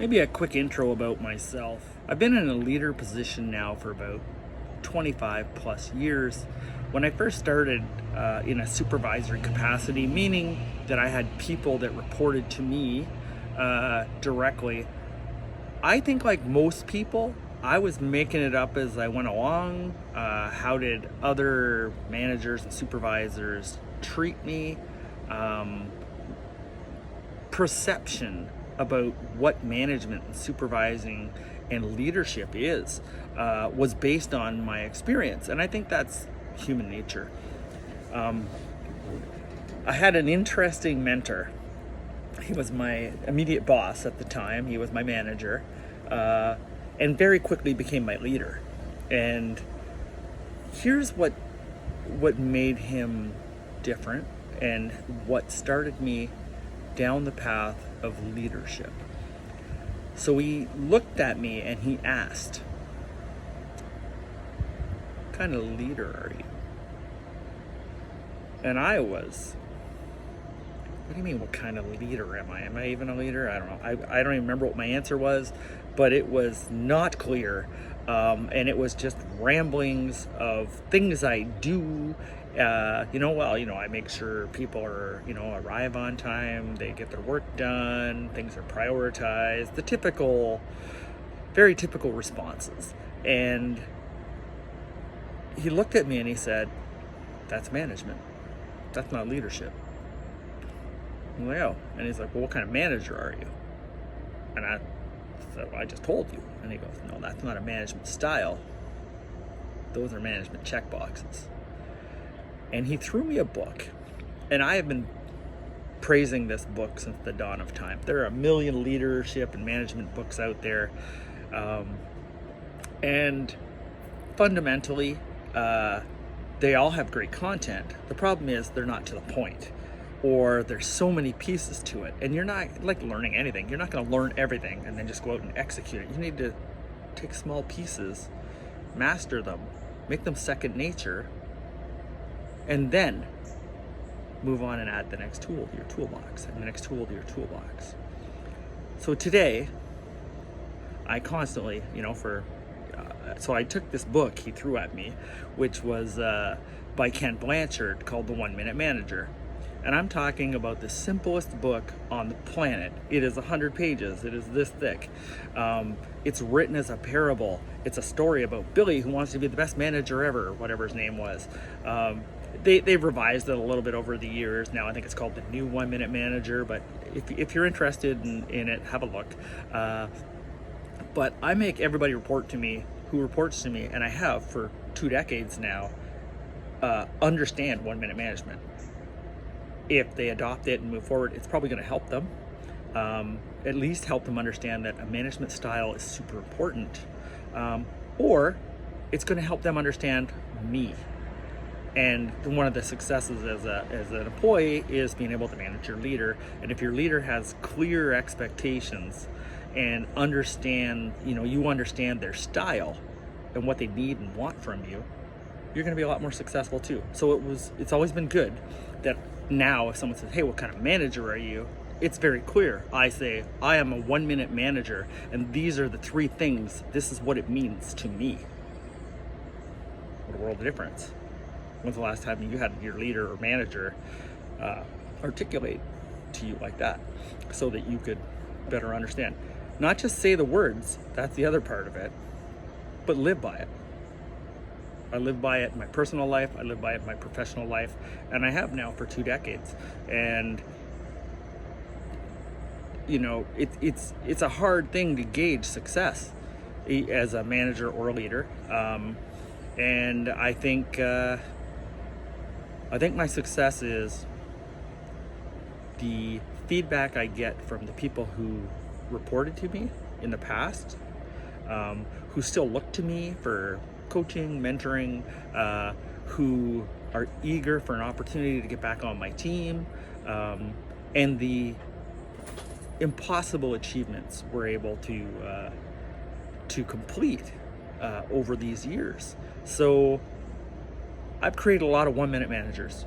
Maybe a quick intro about myself. I've been in a leader position now for about 25 plus years. When I first started in a supervisory capacity, meaning that I had people that reported to me directly, I think like most people, I was making it up as I went along. How did other managers and supervisors treat me? Perception about what management and supervising and leadership is was based on my experience, and I think that's human nature. I had an interesting mentor. He was my immediate boss at the time. He was my manager, and very quickly became my leader. And here's what made him different and what started me down the path of leadership. So he looked at me and he asked, "What kind of leader are you?" And I was, "What do you mean, what kind of leader am I? Am I even a leader?" I don't know. I don't even remember what my answer was, but it was not clear. And it was just ramblings of things I do. I make sure people are, arrive on time, they get their work done, things are prioritized, the very typical responses. And he looked at me and he said, "That's management. That's not leadership." I'm like, "Oh." And he's like, "Well, what kind of manager are you?" And I said, "Well, I just told you." And he goes, "No, that's not a management style. Those are management check boxes." And he threw me a book. And I have been praising this book since the dawn of time. There are a million leadership and management books out there. And fundamentally, they all have great content. The problem is they're not to the point, or there's so many pieces to it. And you're not like learning anything. You're not going to learn everything and then just go out and execute it. You need to take small pieces, master them, make them second nature, and then move on and add the next tool to your toolbox and the next tool to your toolbox. So today, I constantly, so I took this book he threw at me, which was by Ken Blanchard, called The 1 Minute Manager. And I'm talking about the simplest book on the planet. It is 100 pages. It is this thick. It's written as a parable. It's a story about Billy who wants to be the best manager ever, whatever his name was. They've revised it a little bit over the years. Now I think it's called The New 1 Minute Manager, but if you're interested in it, have a look. But I make everybody report to me who reports to me, and I have for 2 decades now, understand 1 minute management. If they adopt it and move forward, it's probably going to help them. At least help them understand that a management style is super important. Or it's going to help them understand me. And one of the successes as an employee is being able to manage your leader. And if your leader has clear expectations and understand, you understand their style and what they need and want from you, you're going to be a lot more successful too. So it's always been good that now if someone says, "Hey, what kind of manager are you?" It's very clear. I say, "I am a 1 minute manager, and these are the 3 things. This is what it means to me." What a world of difference. When's the last time you had your leader or manager articulate to you like that so that you could better understand? Not just say the words, that's the other part of it, but live by it. I live by it in my personal life, I live by it in my professional life, and I have now for 2 decades. And it's a hard thing to gauge success as a manager or a leader. And I think my success is the feedback I get from the people who reported to me in the past, who still look to me for coaching, mentoring, who are eager for an opportunity to get back on my team, and the impossible achievements we're able to complete over these years. So I've created a lot of 1 minute managers.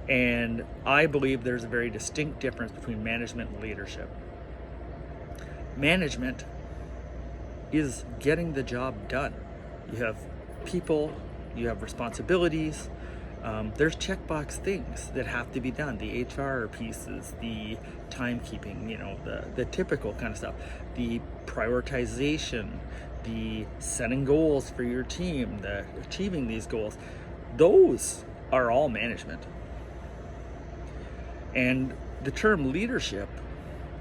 And I believe there's a very distinct difference between management and leadership. Management is getting the job done. You have people, you have responsibilities. There's checkbox things that have to be done. The HR pieces, the timekeeping, the typical kind of stuff, the prioritization, the setting goals for your team, the achieving these goals. Those are all management. And the term leadership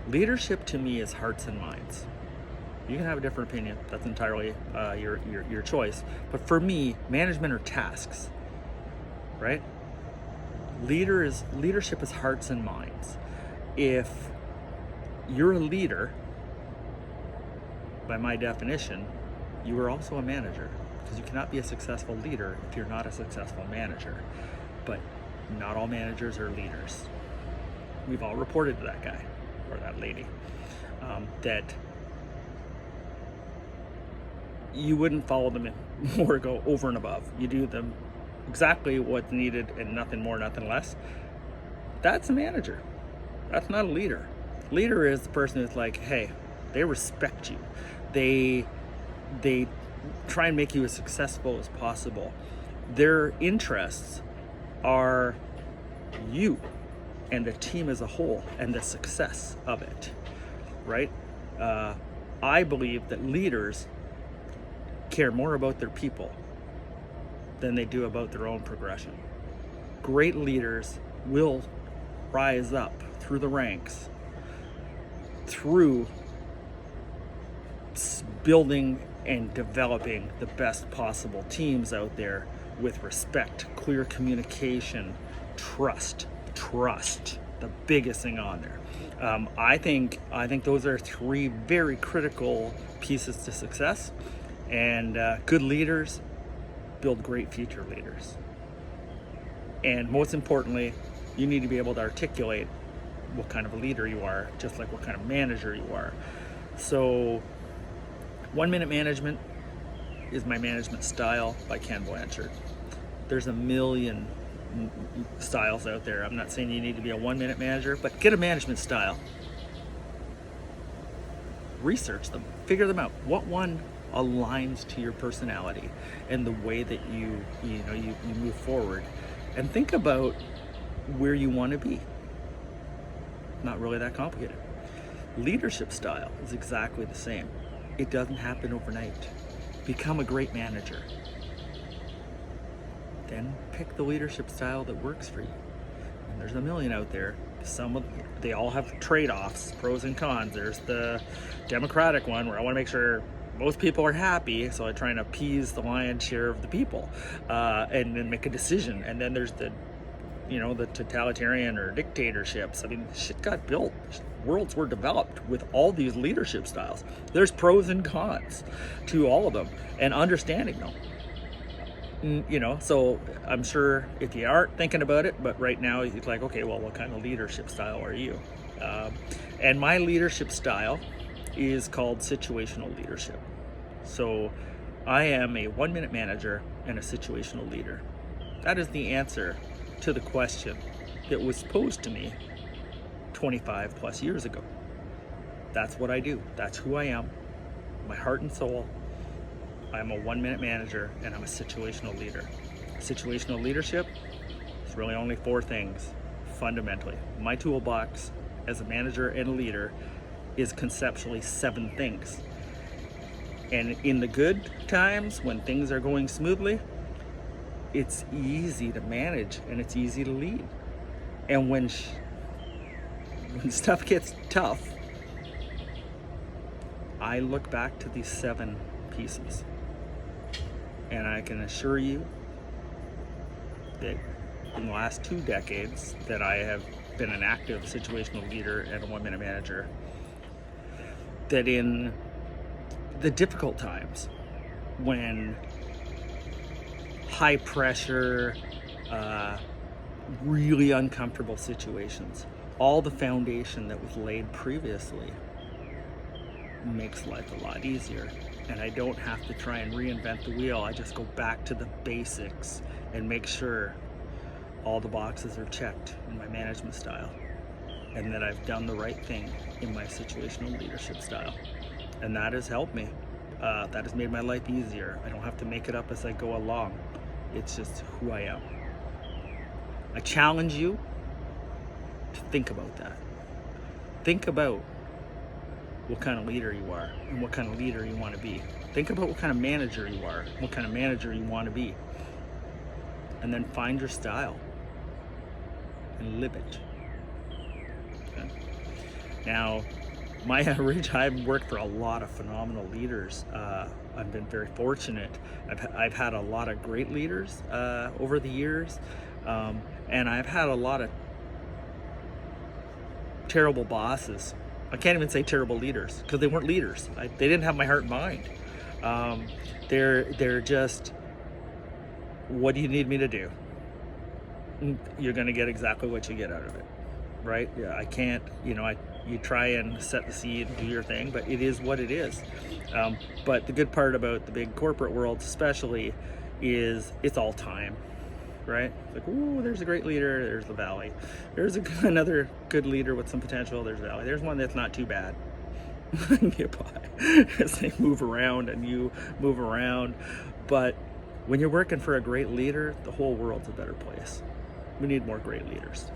to me is hearts and minds. You can have a different opinion. That's entirely your choice. But for me, management are tasks, right? Leadership is hearts and minds. If you're a leader, by my definition, you are also a manager, because you cannot be a successful leader if you're not a successful manager. But not all managers are leaders. We've all reported to that guy or that lady that you wouldn't follow them in or go over and above. You do them exactly what's needed and nothing more, nothing less. That's a manager. That's not a leader. Leader is the person who's like, hey, they respect you. They try and make you as successful as possible. Their interests are you and the team as a whole and the success of it, right? I believe that leaders care more about their people than they do about their own progression. Great leaders will rise up through the ranks, through building and developing the best possible teams out there with respect, clear communication, trust, the biggest thing on there. I think those are three very critical pieces to success, and good leaders build great future leaders. And most importantly, you need to be able to articulate what kind of a leader you are, just like what kind of manager you are. So 1 Minute Management is my management style by Ken Blanchard. There's a million styles out there. I'm not saying you need to be a 1 minute manager, but get a management style. Research them, figure them out. What one aligns to your personality and the way that you move forward, and think about where you want to be. Not really that complicated. Leadership style is exactly the same. It doesn't happen overnight. Become a great manager. Then pick the leadership style that works for you. And there's a million out there. They all have trade-offs, pros and cons. There's the Democratic one where I want to make sure most people are happy, so I try and appease the lion's share of the people, and then make a decision. And then there's the totalitarian or dictatorships. I mean, shit got built. Worlds were developed with all these leadership styles. There's pros and cons to all of them, and understanding them. So I'm sure if you aren't thinking about it, but right now it's like, okay, well, what kind of leadership style are you? And my leadership style is called situational leadership. So I am a 1 minute manager and a situational leader. That is the answer to the question that was posed to me 25 plus years ago. That's what I do. That's who I am. My heart and soul. I'm a 1 minute manager and I'm a situational leader. Situational leadership is really only 4 things, fundamentally. My toolbox as a manager and a leader is conceptually 7 things. And in the good times, when things are going smoothly, it's easy to manage and it's easy to lead. And when stuff gets tough, I look back to these 7 pieces. And I can assure you that in the last 2 decades that I have been an active situational leader and a 1 minute manager, that in the difficult times, when high pressure, really uncomfortable situations, all the foundation that was laid previously makes life a lot easier. And I don't have to try and reinvent the wheel. I just go back to the basics and make sure all the boxes are checked in my management style. and that I've done the right thing in my situational leadership style. And that has helped me. That has made my life easier. I don't have to make it up as I go along. It's just who I am. I challenge you to think about that. Think about what kind of leader you are and what kind of leader you want to be. Think about what kind of manager you are, what kind of manager you want to be. And then find your style and live it. Okay? Now, my average, I've worked for a lot of phenomenal leaders. I've been very fortunate. I've had a lot of great leaders over the years, and I've had a lot of terrible bosses. I can't even say terrible leaders because they weren't leaders. They didn't have my heart and mind. They're just, what do you need me to do? You're going to get exactly what you get out of it, right? Yeah, I can't, you try and set the seed and do your thing, but it is what it is. But the good part about the big corporate world especially is it's all time, right? It's like, ooh, there's a great leader, there's the valley. There's another good leader with some potential, there's the valley. There's one that's not too bad. Get by as they move around and you move around. But when you're working for a great leader, the whole world's a better place. We need more great leaders.